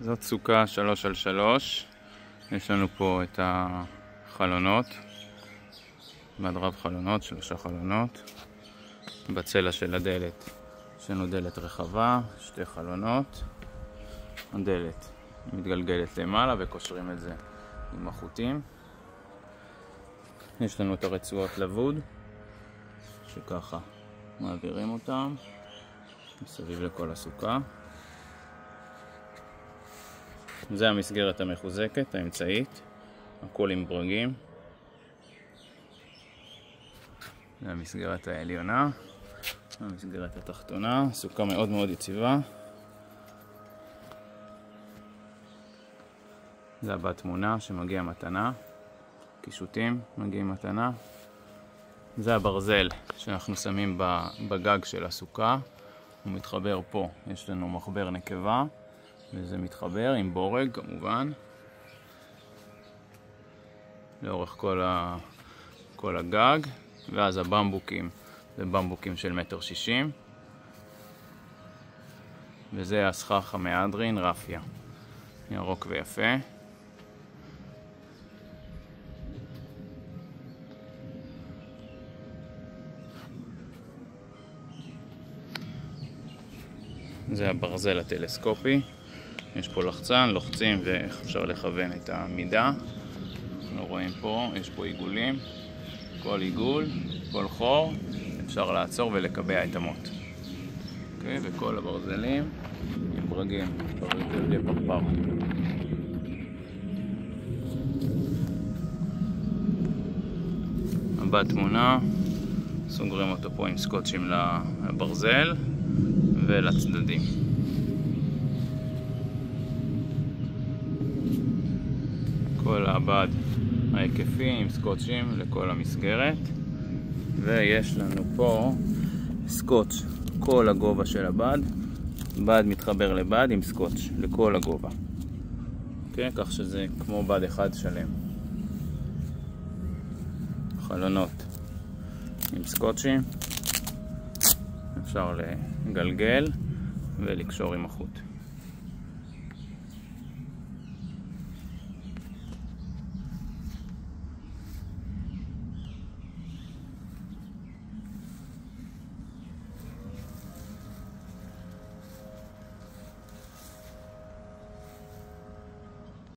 זאת סוכה 3x3. יש לנו פה את החלונות, מד רב חלונות, 3 חלונות. בצלע של הדלת יש לנו דלת רחבה, 2 חלונות. הדלת מתגלגלת למעלה וקושרים את זה עם החוטים. יש לנו את הרצועות לבוד שככה מעבירים אותם מסביב לכל הסוכה. זה המסגרת המחוזקת, האמצעית, הכל עם ברגים. זה המסגרת העליונה, המסגרת התחתונה, סוכה מאוד מאוד יציבה. זה הבא תמונה שמגיע מתנה, קישוטים מגיעים מתנה. זה הברזל שאנחנו שמים בגג של הסוכה, הוא מתחבר פה, יש לנו מחבר נקבה וזה מתחבר עם בורג כמובן לאורך כל הגג. ואז הבמבוקים זה במבוקים של 1.60 מטר, וזה הסכך המהדרין רפיה, ירוק ויפה. זה הברזל הטלסקופי, יש פה לחצן, לוחצים ואפשר לכוון את המידה. אנחנו רואים פה, יש פה עיגולים, כל עיגול, כל חור, אפשר לעצור ולקבע את המוט. אוקיי, וכל הברזלים עם ברגים, ברגלי פרפר. הבא תמונה, סוגרים אותו פה עם סקוטשים לברזל ולצדדים. כל הבד ההיקפי עם סקוטשים לכל המסגרת, ויש לנו פה סקוטש כל הגובה של הבד. בד מתחבר לבד עם סקוטש לכל הגובה, אוקיי? כך שזה כמו בד אחד שלם. חלונות עם סקוטשים, אפשר לגלגל ולקשור עם החוט.